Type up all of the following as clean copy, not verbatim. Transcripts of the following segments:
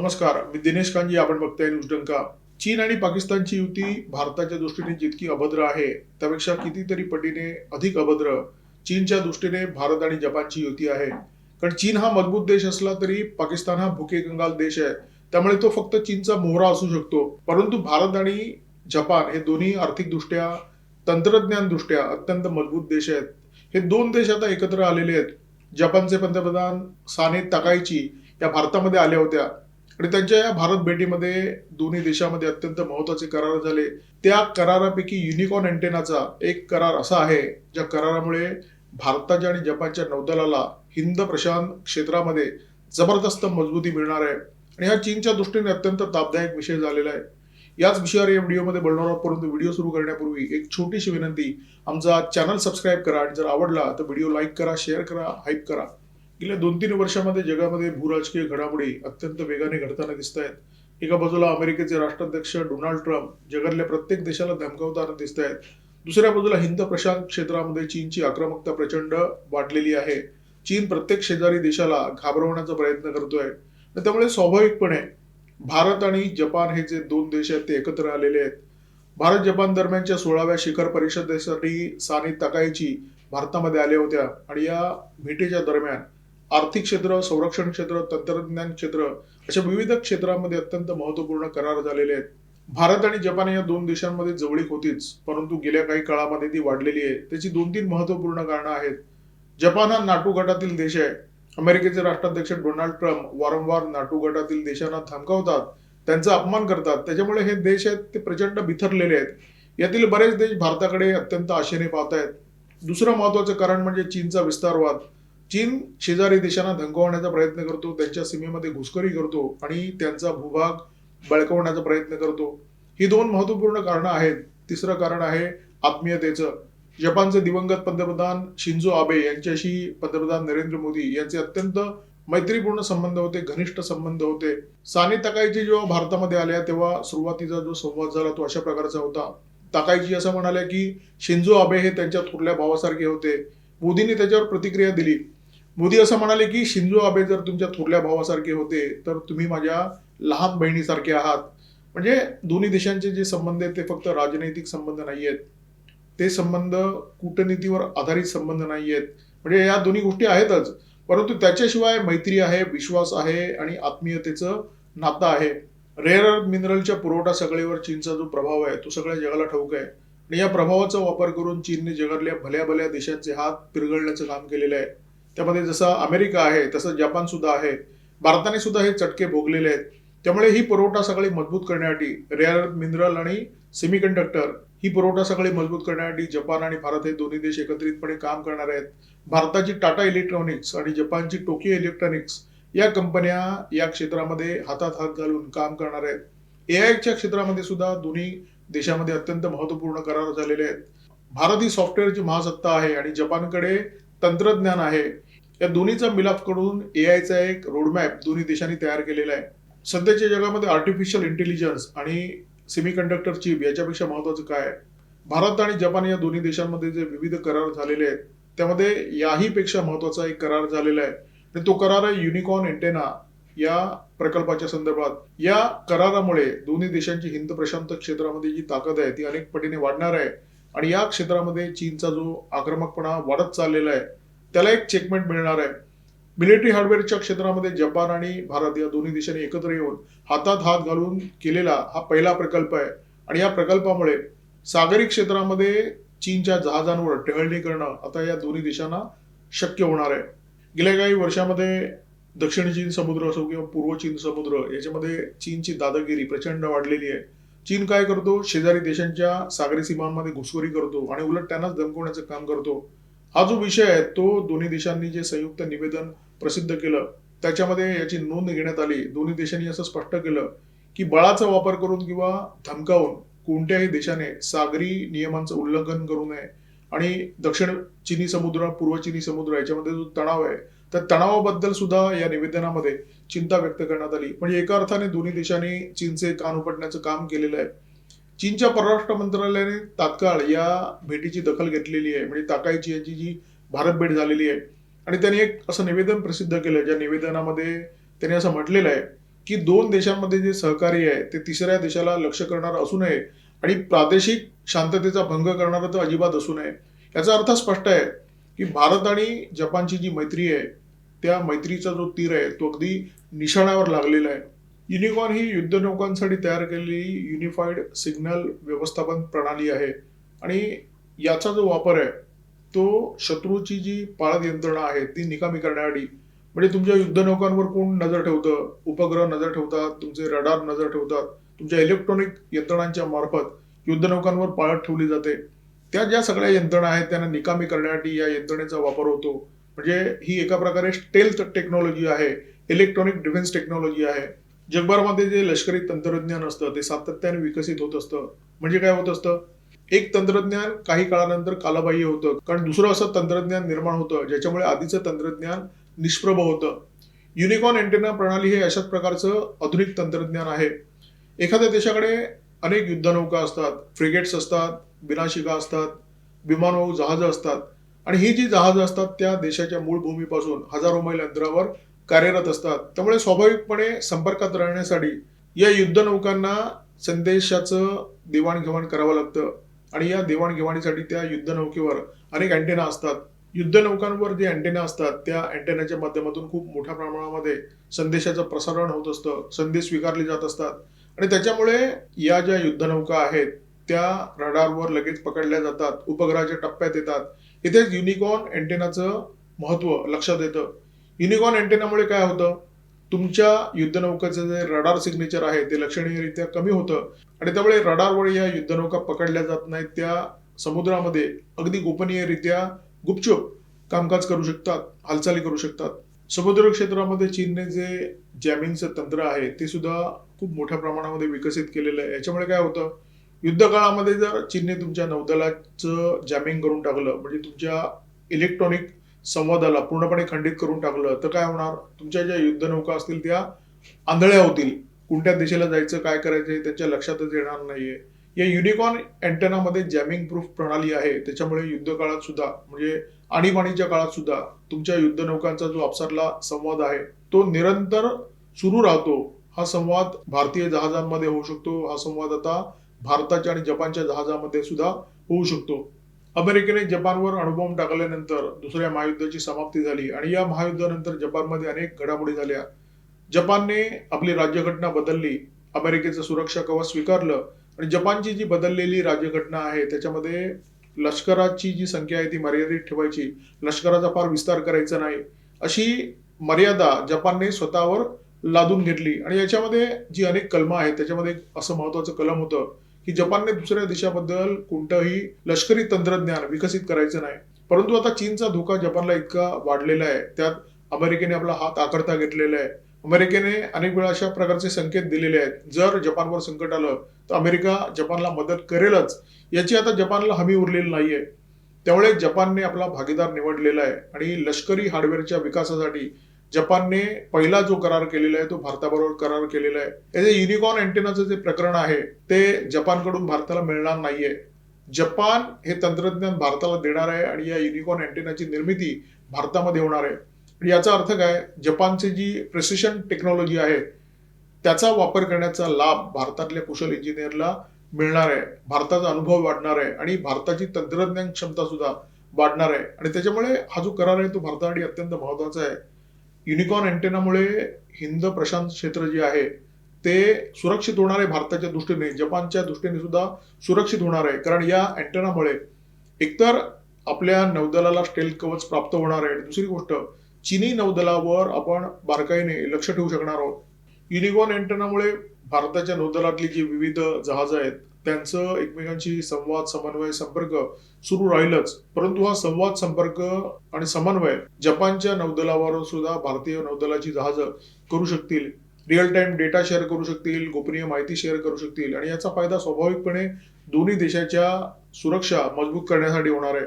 नमस्कार, मी दिनेश कांजी. आपण बघताय न्यूजडंका. चीन आणि पाकिस्तानची युती भारताच्या दृष्टीने जितकी अभद्र आहे, त्यापेक्षा कितीतरी पटीने अधिक अभद्र चीनच्या दृष्टीने भारत आणि जपानची युती आहे. कारण चीन हा मजबूत देश असला तरी पाकिस्तान हा भुके कंगाल देश आहे. त्यामुळे तो फक्त चीनचा मोहरा असू शकतो. परंतु भारत आणि जपान हे दोन्ही आर्थिकदृष्ट्या, तंत्रज्ञानदृष्ट्या अत्यंत मजबूत देश आहेत. हे दोन देश आता एकत्र आलेले आहेत. जपानचे पंतप्रधान साने ताकाईची या भारतामध्ये आल्या होत्या आणि त्यांच्या या भारत भेटीमध्ये दोन्ही देशामध्ये अत्यंत महत्वाचे करार झाले. त्या करारापैकी युनिकॉर्न अँटेनाचा एक करार असा आहे, ज्या करारामुळे भारताच्या आणि जपानच्या नौदलाला हिंद प्रशांत क्षेत्रामध्ये जबरदस्त मजबूती मिळणार आहे आणि हा चीनच्या दृष्टीने अत्यंत तापदायक विषय झालेला आहे. याच विषयावर या व्हिडिओमध्ये बोलणार आहोत. परंतु व्हिडिओ सुरू करण्यापूर्वी एक छोटीशी विनंती, आमचा चॅनल सबस्क्राईब करा आणि जर आवडला तर व्हिडिओ लाईक करा, शेअर करा, हाईप करा. गेल्या 2-3 वर्षामध्ये जगामध्ये भूराजकीय घडामोडी अत्यंत वेगाने घडताना दिसत आहेत. एका बाजूला अमेरिकेचे राष्ट्राध्यक्ष डोनाल्ड ट्रम्प जगातल्या प्रत्येक देशाला धमकावताना दिसत आहेत. दुसऱ्या बाजूला हिंद प्रशांत क्षेत्रामध्ये चीनची आक्रमकता प्रचंड वाढलेली आहे. चीन प्रत्येक शेजारी देशाला घाबरवण्याचा प्रयत्न करतोय. त्यामुळे स्वाभाविकपणे भारत आणि जपान हे जे दोन देश आहेत ते एकत्र आलेले आहेत. भारत जपान दरम्यानच्या 16व्या शिखर परिषदेसाठी साने ताकाईची भारतामध्ये आल्या होत्या आणि या भेटीच्या दरम्यान आर्थिक क्षेत्र, संरक्षण क्षेत्र, तंत्रज्ञान क्षेत्र अशा विविध क्षेत्रामध्ये अत्यंत महत्वपूर्ण करार झालेले आहेत. भारत आणि जपान या दोन देशांमध्ये जवळीक होतीच, परंतु गेल्या काही काळामध्ये ती वाढलेली आहे. त्याची 2-3 महत्वपूर्ण कारणं आहेत. जपान हा नाटो गटातील देश आहे. अमेरिकेचे राष्ट्राध्यक्ष डोनाल्ड ट्रम्प वारंवार नाटो गटातील देशांना धमकावतात, त्यांचा अपमान करतात. त्याच्यामुळे हे देश आहेत ते प्रचंड बिथरलेले आहेत. यातील बरेच देश भारताकडे अत्यंत आशेने पाहत आहेत. दुसरं महत्वाचं कारण म्हणजे चीनचा विस्तारवाद. चीन शेजारी देशांना धमकावण्याचा प्रयत्न करतो, त्यांच्या सीमेमध्ये घुसखोरी करतो आणि त्यांचा भूभाग बळकावण्याचा प्रयत्न करतो. ही 2 महत्वपूर्ण कारणं आहेत. तिसरं कारण आहे आत्मीयतेचं. जपानचे दिवंगत पंतप्रधान शिंजो आबे यांच्याशी पंतप्रधान नरेंद्र मोदी यांचे अत्यंत मैत्रीपूर्ण संबंध होते, घनिष्ठ संबंध होते. साने ताकाईची जेव्हा भारतामध्ये आल्या तेव्हा सुरुवातीचा जो संवाद झाला तो अशा प्रकारचा होता. ताकाईची असं म्हणाल्या की शिंजो आबे हे त्यांच्या थोरल्या भावासारखे होते. मोदींनी त्याच्यावर प्रतिक्रिया दिली. मोदी असं म्हणाले की शिंजो आबे जर तुमच्या थोरल्या भावासारखे होते तर तुम्ही माझ्या लहान बहिणीसारखे आहात. म्हणजे दोन्ही देशांचे जे संबंध आहेत ते फक्त राजनैतिक संबंध नाही आहेत, ते संबंध कूटनीतीवर आधारित संबंध नाही आहेत. म्हणजे या दोन्ही गोष्टी आहेतच, परंतु त्याच्याशिवाय मैत्री आहे, विश्वास आहे आणि आत्मीयतेचं नातं आहे. रेअर अर्थ मिनरलच्या पुरवठा सगळीवर चीनचा जो प्रभाव आहे तो सगळ्या जगाला ठाऊक आहे आणि या प्रभावाचा वापर करून चीनने जगातल्या भल्या भल्या देशांचे हात पिरगळण्याचं काम केलेलं आहे. त्यामध्ये जसा अमेरिका आहे तसं जपान सुद्धा आहे. भारताने सुद्धा हे चटके भोगलेले आहेत. त्यामुळे ही पुरवठा सगळी मजबूत करण्यासाठी रेअर अर्थ मिनरल आणि सेमीकंडक्टर ही पुरवठा सगळी मजबूत करण्यासाठी जपान आणि भारत हे दोन्ही देश एकत्रितपणे काम करणार आहेत. भारताची टाटा इलेक्ट्रॉनिक्स आणि जपानची टोकियो इलेक्ट्रॉनिक्स या कंपन्या या क्षेत्रामध्ये हातात हात घालून काम करणार आहेत. एआयच्या क्षेत्रामध्ये सुद्धा दोन्ही देशामध्ये अत्यंत महत्वपूर्ण करार झालेले आहेत. भारत ही सॉफ्टवेअरची महासत्ता आहे आणि जपानकडे तंत्रज्ञान आहे. या दोन्हीचा मिलाप करून एआयचा एक रोडमॅप दोन्ही देशांनी तयार केलेला आहे. सध्याच्या जगामध्ये आर्टिफिशियल इंटेलिजन्स आणि सेमीकंडक्टर चिप याच्यापेक्षा महत्वाचं काय आहे? भारत आणि जपान या दोन्ही देशांमध्ये जे विविध करार झालेले आहेत त्यामध्ये याही पेक्षा महत्वाचा एक करार झालेला आहे आणि तो करार आहे युनिकॉर्न अँटेना या प्रकल्पाच्या संदर्भात. या करारामुळे दोन्ही देशांची हिंद प्रशांत क्षेत्रामध्ये जी ताकद आहे ती अनेक पटीने वाढणार आहे आणि या क्षेत्रामध्ये चीनचा जो आक्रमकपणा वाढत चाललेला आहे त्याला एक चेकमेट मिळणार आहे. मिलिटरी हार्डवेअरच्या क्षेत्रामध्ये जपान आणि भारत या दोन्ही देशांनी एकत्र येऊन हातात हात घालून केलेला हा पहिला प्रकल्प आहे आणि या प्रकल्पामुळे सागरी क्षेत्रामध्ये चीनच्या जहाजांवर टहळणी करणं आता या दोन्ही देशांना शक्य होणार आहे. गेल्या काही वर्षामध्ये दक्षिण चीन समुद्र असो किंवा पूर्व चीन समुद्र याच्यामध्ये चीनची दादागिरी प्रचंड वाढलेली आहे. चीन काय करतो? शेजारी देशांच्या सागरी सीमांमध्ये घुसखोरी करतो आणि उलट त्यांनाच धमकवण्याचं काम करतो. हा जो विषय आहे तो दोन्ही देशांनी जे संयुक्त निवेदन प्रसिद्ध केलं त्याच्यामध्ये याची नोंद घेण्यात आली. दोन्ही देशांनी असं स्पष्ट केलं की बळाचा वापर करून किंवा धमकावून कोणत्याही देशाने सागरी नियमांचं उल्लंघन करू नये आणि दक्षिण चीनी समुद्र, पूर्व चीनी समुद्र याच्यामध्ये जो तणाव आहे त्या तणावाबद्दल सुद्धा या निवेदनामध्ये चिंता व्यक्त करण्यात आली. म्हणजे एका अर्थाने दोन्ही देशांनी चीनचे कान उपटण्याचं काम केलेलं आहे. चीनच्या परराष्ट्र मंत्रालयाने तात्काळ या भेटीची दखल घेतलेली आहे. म्हणजे ताकाईची यांची जी भारत भेट झालेली आहे आणि त्यांनी एक असं निवेदन प्रसिद्ध केलं ज्या निवेदनामध्ये त्यांनी असं म्हटलेलं आहे की दोन देशांमध्ये जे सहकार्य आहे ते तिसऱ्या देशाला लक्ष्य करणारं असू नये आणि प्रादेशिक शांततेचा भंग करणारं तर अजिबात असू नये. याचा अर्थ स्पष्ट आहे की भारत आणि जपानची जी मैत्री आहे त्या मैत्रीचा जो तीर आहे तो अगदी निशाण्यावर लागलेला आहे. युनिकॉर्न ही युद्धनौकांसाठी तयार केलेली युनिफाईड सिग्नल व्यवस्थापन प्रणाली आहे आणि याचा जो वापर आहे तो शत्रूची जी पाळत यंत्रणा आहे ती निकामी करण्यासाठी, म्हणजे तुमच्या युद्धनौकांवर कोण नजर ठेवतं, उपग्रह नजर ठेवतात, तुमचे रडार नजर ठेवतात, तुमच्या इलेक्ट्रॉनिक यंत्रणांच्या मार्फत युद्धनौकांवर पाळत ठेवली जाते. त्या ज्या सगळ्या यंत्रणा आहेत त्यांना निकामी करण्यासाठी या यंत्रणेचा वापर होतो. म्हणजे ही एका प्रकारे स्टेल्थ टेक्नॉलॉजी आहे, इलेक्ट्रॉनिक डिफेन्स टेक्नॉलॉजी आहे. जगभरामध्ये जे लष्करी तंत्रज्ञान असतं ते सातत्याने विकसित होत असतं. म्हणजे काय होत असतं, एक तंत्रज्ञान काही काळानंतर कालबाह्य होतं, कारण दुसरं असं तंत्रज्ञान निर्माण होतं ज्याच्यामुळे आधीचं तंत्रज्ञान निष्प्रभ होतं. युनिकॉर्न अँटेना प्रणाली हे अशाच प्रकारचं आधुनिक तंत्रज्ञान आहे. एखाद्या देशाकडे अनेक युद्धनौका असतात, फ्रिगेट्स असतात, विनाशिका असतात, विमानवाहू जहाजं असतात आणि ही जी जहाजं असतात त्या देशाच्या मूळ भूमीपासून हजारो मैल अंतरावर कार्यरत असतात. त्यामुळे स्वाभाविकपणे संपर्कात राहण्यासाठी या युद्धनौकांना संदेशाचं देवाणघेवाण करावं लागतं आणि या देवाणघेवाणीसाठी त्या युद्धनौकेवर अनेक अँटेना असतात. युद्धनौकांवर जे अँटेना असतात त्या अँटेनाच्या माध्यमातून खूप मोठ्या प्रमाणामध्ये संदेशाचं प्रसारण होत असतं, संदेश स्वीकारले जात असतात आणि त्याच्यामुळे या ज्या युद्धनौका आहेत त्या रडारवर लगेच पकडल्या जातात, उपग्रहाच्या टप्प्यात येतात. इथेच युनिकॉर्न अँटेनाचं महत्व लक्षात येतं. युनिकॉर्न अँटेनामुळे काय होतं, तुमच्या युद्धनौकेचं जे रडार सिग्नेचर आहे ते लक्षणीयरित्या कमी होतं आणि त्यामुळे रडारवर या युद्धनौका पकडल्या जात नाहीत. त्या समुद्रामध्ये अगदी गोपनीयरित्या गुपचूप कामकाज करू शकतात, हालचाली करू शकतात. समुद्र क्षेत्रामध्ये चीनने जे जॅमिंगचं तंत्र आहे ते सुद्धा खूप मोठ्या प्रमाणामध्ये विकसित केलेलं आहे. याच्यामुळे काय होतं, युद्ध काळामध्ये जर चीनने तुमच्या नौदलाचं जॅमिंग करून टाकलं, म्हणजे तुमच्या इलेक्ट्रॉनिक संवादाला पूर्णपणे खंडित करून टाकलं, तर काय होणार, तुमच्या ज्या युद्धनौका असतील त्या आंधळ्या होतील. कोणत्या दिशेला जायचं, काय करायचं हे त्यांच्या लक्षातच येणार नाहीये. या युनिकॉर्न अँटेनामध्ये जॅमिंग प्रूफ प्रणाली आहे. त्याच्यामुळे युद्ध काळात सुद्धा, म्हणजे आणीबाणीच्या काळात सुद्धा तुमच्या युद्धनौकांचा जो आपसातला संवाद आहे तो निरंतर सुरू राहतो. हा संवाद भारतीय जहाजांमध्ये होऊ शकतो. हा संवाद आता भारताच्या आणि जपानच्या जहाजामध्ये सुद्धा होऊ शकतो. अमेरिकेने जपानवर अणुबॉम्ब टाकल्यानंतर दुसऱ्या महायुद्धाची समाप्ती झाली आणि या महायुद्धानंतर जपानमध्ये अनेक घडामोडी झाल्या. जपानने आपली राज्यघटना बदलली, अमेरिकेचं सुरक्षा कवच स्वीकारलं आणि जपानची जी बदललेली राज्यघटना आहे त्याच्यामध्ये लष्कराची जी संख्या आहे ती मर्यादित ठेवायची, लष्कराचा फार विस्तार करायचा नाही, अशी मर्यादा जपानने स्वतःवर लादून घेतली. आणि याच्यामध्ये जी अनेक कलमं आहेत त्याच्यामध्ये असं महत्वाचं कलम होतं की जपानने दुसऱ्या देशाबद्दल कोणतंही लष्करी तंत्रज्ञान विकसित करायचं नाही. परंतु आता चीनचा धोका जपानला इतका वाढलेला आहे, त्यात अमेरिकेने आपला हात आखडता घेतलेला आहे. अमेरिकेने अनेक वेळा अशा प्रकारचे संकेत दिलेले आहेत, जर जपानवर संकट आलं तर अमेरिका जपानला मदत करेलच, याची आता जपानला हमी उरलेली नाहीये. त्यामुळे जपानने आपला भागीदार निवडलेला आहे आणि लष्करी हार्डवेअरच्या विकासासाठी जपानने पहिला जो करार केलेला आहे तो भारताबरोबर करार केलेला आहे. याचे युनिकॉर्न अँटेनाचं जे प्रकरण आहे ते जपानकडून भारताला मिळणार नाहीये. जपान हे तंत्रज्ञान भारताला देणार आहे आणि या युनिकॉर्न अँटेनाची निर्मिती भारतामध्ये होणार आहे. आणि याचा अर्थ काय, जपानची जी प्रिसिशन टेक्नॉलॉजी आहे त्याचा वापर करण्याचा लाभ भारतातल्या कुशल इंजिनियरला मिळणार आहे. भारताचा अनुभव वाढणार आहे आणि भारताची तंत्रज्ञान क्षमता सुद्धा वाढणार आहे आणि त्याच्यामुळे हा जो करार आहे तो भारतासाठी अत्यंत महत्वाचा आहे. युनिकॉर्न अँटेनामुळे हिंद प्रशांत क्षेत्र जे आहे ते सुरक्षित होणार आहे भारताच्या दृष्टीने, जपानच्या दृष्टीने सुद्धा सुरक्षित होणार आहे. कारण या अँटेनामुळे एकतर आपल्या नौदलाला स्टेल्थ कवच प्राप्त होणार आहे, दुसरी गोष्ट चीनी नौदलावर आपण बारकाईने लक्ष ठेवू शकणार आहोत. युनिकॉर्न अँटेनामुळे भारताच्या नौदलातली जी विविध जहाजं आहेत त्यांचं एकमेकांशी संवाद, समन्वय, संपर्क सुरू राहीलच. परंतु हा संवाद, संपर्क आणि समन्वय जपानच्या नौदलावर सुद्धा भारतीय नौदलाची जहाजं करू शकतील. रिअल टाइम डेटा शेअर करू शकतील, गोपनीय माहिती शेअर करू शकतील आणि याचा फायदा स्वाभाविकपणे दोन्ही देशाच्या सुरक्षा मजबूत करण्यासाठी होणार आहे.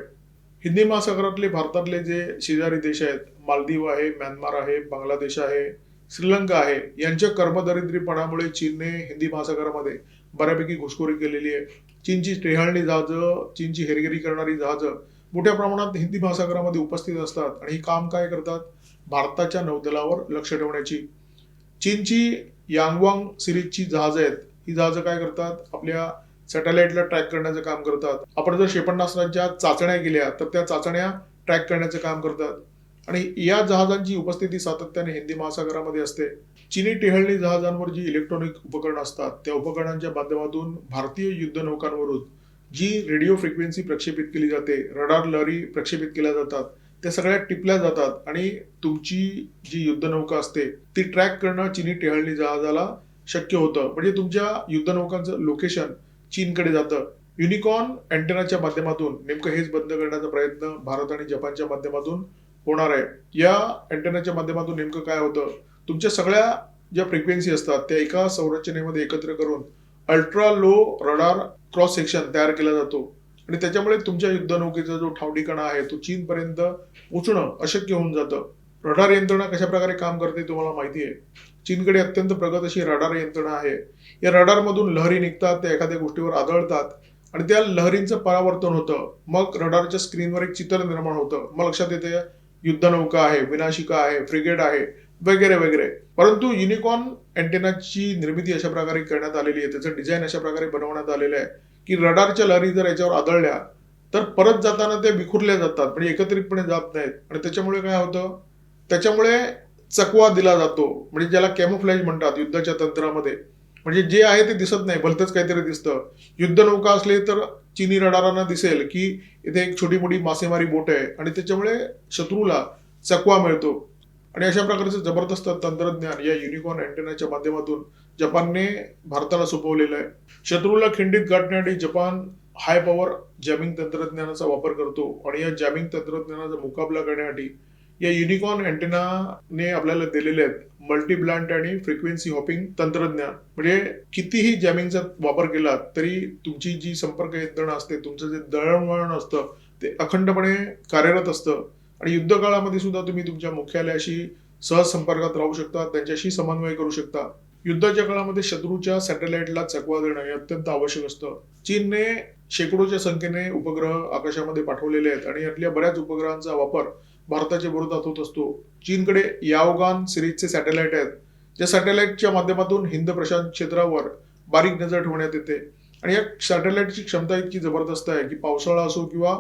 हिंदी महासागरातले भारतातले जे शेजारी देश आहेत, मालदीव आहे, म्यानमार आहे, बांगलादेश आहे, श्रीलंका आहे, यांच्या कर्मदरिद्रीपणामुळे चीनने हिंदी महासागरामध्ये बऱ्यापैकी घुसखोरी केलेली आहे. चीनची टेहळणी जहाजं, चीनची हेरगिरी करणारी जहाजं मोठ्या प्रमाणात हिंदी महासागरामध्ये उपस्थित असतात आणि ही काम काय करतात, भारताच्या नौदलावर लक्ष ठेवण्याची. चीनची यांगवांग सिरीजची जहाज आहेत, ही जहाजं काय करतात, आपल्या सॅटेलाइटला ट्रॅक करण्याचं काम करतात. आपण जर क्षेपणास्त्रांच्या चाचण्या केल्या तर त्या चाचण्या ट्रॅक करण्याचं काम करतात आणि या जहाजांची उपस्थिती सातत्याने हिंदी महासागरामध्ये असते. चीनी टेहळणी जहाजांवर जी इलेक्ट्रॉनिक उपकरणं असतात त्या उपकरणांच्या माध्यमातून भारतीय युद्धनौकांवरून जी रेडिओ फ्रिक्वेन्सी प्रक्षेपित केली जाते, रडार लहरी प्रक्षेपित केल्या जातात, त्या सगळ्या टिपल्या जातात आणि तुमची जी युद्धनौका असते ती ट्रॅक करणं चीनी टेहळणी जहाजाला शक्य होतं. म्हणजे तुमच्या युद्धनौकांचं लोकेशन चीनकडे जातं. युनिकॉर्न अँटेनाच्या माध्यमातून नेमकं हेच बंद करण्याचा प्रयत्न भारत आणि जपानच्या माध्यमातून होणार आहे. या अँटेनाच्या माध्यमातून नेमकं काय होतं, तुमच्या सगळ्या ज्या फ्रिक्वेन्सी असतात त्या एका संरचनेमध्ये एकत्र करून ultra low radar cross section तयार केला जातो आणि त्याच्यामुळे तुमच्या युद्धनौकेचा जो ठावठिकाणा आहे तो चीनपर्यंत पोहोचणं अशक्य होऊन जातं. रडार यंत्रणा कशा प्रकारे काम करते तुम्हाला माहिती आहे. चीनकडे अत्यंत प्रगत अशी रडार यंत्रणा आहे. या रडारमधून लहरी निघतात, त्या एखाद्या गोष्टीवर आदळतात आणि त्या लहरींचं परावर्तन होतं. मग रडारच्या स्क्रीनवर एक चित्र निर्माण होतं. मग लक्षात येते युद्धनौका आहे, विनाशिका आहे, फ्रिगेट आहे वगैरे वगैरे. परंतु युनिकॉर्न अँटेनाची निर्मिती अशा प्रकारे करण्यात आलेली आहे, त्याचं डिझाईन अशा प्रकारे बनवण्यात आलेलं आहे की रडारच्या लहरी जर याच्यावर आदळल्या तर परत जाताना ते विखुरल्या जातात, म्हणजे एकत्रितपणे जात नाहीत आणि त्याच्यामुळे काय होतं, त्याच्यामुळे चकवा दिला जातो, म्हणजे ज्याला कॅमोफ्लॅज म्हणतात युद्धाच्या तंत्रामध्ये. म्हणजे जे आहे ते दिसत नाही, भलतंच काहीतरी दिसतं. युद्धनौका असले तर चीनी रडारांना दिसेल की इथे एक छोटी मोठी मासेमारी बोट आहे आणि त्याच्यामुळे शत्रूला चकवा मिळतो. आणि अशा प्रकारचं जबरदस्त तंत्रज्ञान या युनिकॉर्न अँटेनाच्या माध्यमातून जपानने भारताला सोपवलेलं आहे. शत्रूला खिंडीत गाठण्यासाठी जपान हाय पॉवर जॅमिंग तंत्रज्ञानाचा वापर करतो आणि या जॅमिंग तंत्रज्ञानाचा मुकाबला करण्यासाठी या युनिकॉर्न अँटेनाने आपल्याला दिलेले आहेत मल्टी ब्लँट आणि फ्रिक्वेन्सी हॉपिंग तंत्रज्ञान. म्हणजे कितीही जॅमिंगचा वापर केला तरी तुमची जी संपर्क यंत्रणा असते, तुमचं जे दळणवळण असतं ते अखंडपणे कार्यरत असतं आणि युद्धकाळामध्ये सुद्धा तुम्ही तुमच्या मुख्यालयाशी सहज संपर्कात राहू शकता, त्यांच्याशी समन्वय करू शकता. युद्धाच्या काळामध्ये शत्रूच्या सॅटेलाइटला चकवा देणं हे अत्यंत आवश्यक असतं. चीनने शेकडोच्या संख्येने उपग्रह आकाशामध्ये पाठवलेले आहेत आणि यातल्या बऱ्याच उपग्रहांचा वापर भारताच्या विरोधात होत असतो. चीनकडे याओगान सिरीजचे सॅटेलाइट आहेत, ज्या सॅटेलाइटच्या माध्यमातून हिंद प्रशांत क्षेत्रावर बारीक नजर ठेवण्यात येते आणि या सॅटेलाइटची क्षमता इतकी जबरदस्त आहे की पावसाळा असो किंवा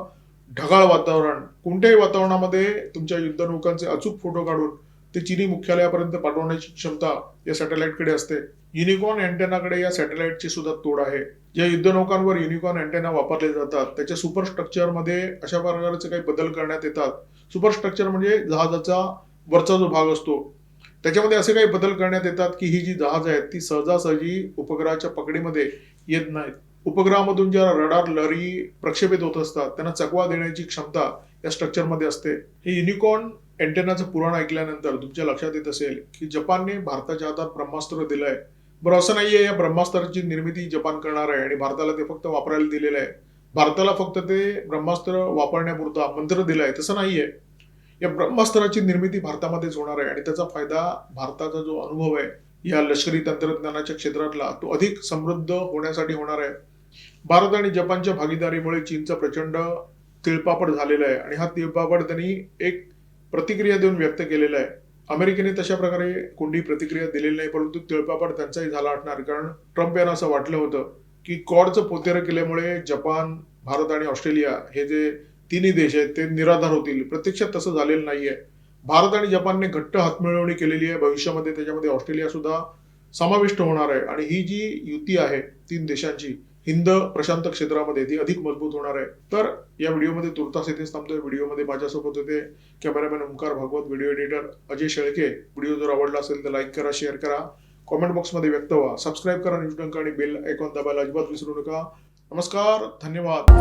ढगाळ वातावरण, कोणत्याही वातावरणामध्ये तुमच्या युद्धनौकांचे अचूक फोटो काढून ते चीनी मुख्यालयापर्यंत पाठवण्याची क्षमता या सॅटेलाइटकडे असते. युनिकॉर्न अँटेनाकडे या सॅटेलाइटची सुद्धा तोड आहे. ज्या युद्धनौकांवर युनिकॉर्न अँटेना वापरले जातात त्याच्या सुपर स्ट्रक्चरमध्ये अशा प्रकारचे काही बदल करण्यात येतात. सुपर स्ट्रक्चर म्हणजे जहाजाचा वरचा जो भाग असतो त्याच्यामध्ये असे काही बदल करण्यात येतात की ही जी जहाज आहेत ती सहजासहजी उपग्रहाच्या पकडीमध्ये येत नाहीत. उपग्रहामधून ज्या रडार लहरी प्रक्षेपित होत असतात त्यांना चकवा देण्याची क्षमता या स्ट्रक्चरमध्ये असते. हे युनिकॉर्न अँटेनाचं पुराण ऐकल्यानंतर तुमच्या लक्षात येत असेल की जपानने भारताच्या हातात ब्रह्मास्त्र दिलंय. बरं, असं नाहीये या ब्रह्मास्त्राची निर्मिती जपान करणार आहे आणि भारताला ते फक्त वापरायला दिलेलं आहे. भारताला फक्त ते ब्रह्मास्त्र वापरण्यापुरता मंत्र दिलाय, तसं नाहीये. या ब्रह्मास्त्राची निर्मिती भारतामध्येच होणार आहे आणि त्याचा फायदा भारताचा जो अनुभव आहे या लष्करी तंत्रज्ञानाच्या क्षेत्रातला तो अधिक समृद्ध होण्यासाठी होणार आहे. भारत आणि जपानच्या भागीदारीमुळे चीनचा प्रचंड तिळपापड झालेला आहे आणि हा तिळपापड त्यांनी एक प्रतिक्रिया देऊन व्यक्त केलेला आहे. अमेरिकेने तशा प्रकारे कोणती प्रतिक्रिया दिलेली नाही, परंतु तिळपापड त्यांचाही झाला असणार, कारण ट्रम्प यांना असं वाटलं होतं की क्वाडचं पोतेरं केल्यामुळे जपान, भारत आणि ऑस्ट्रेलिया हे जे तिन्ही देश आहेत ते निराधार होतील. प्रत्यक्षात तसं झालेलं नाहीये. भारत आणि जपानने घट्ट हातमिळवणी केलेली आहे. भविष्यामध्ये त्याच्यामध्ये ऑस्ट्रेलिया सुद्धा समाविष्ट होणार आहे आणि ही जी युती आहे तीन देशांची हिंद प्रशांत क्षेत्रामध्ये ती अधिक मजबूत होणार आहे. तर या व्हिडिओमध्ये तुर्तास इथेच थांबतोय. व्हिडिओमध्ये माझ्यासोबत होते cameraman Omkar Bhagwat, video editor Ajay Shelke. Video जर आवडला असेल तर लाईक करा, शेअर करा, कॉमेंट बॉक्समध्ये व्यक्त व्हा, सबस्क्राईब करा, न्यूज डंका आणि बेल आयकॉन दाबायला अजिबात विसरू नका. नमस्कार, धन्यवाद.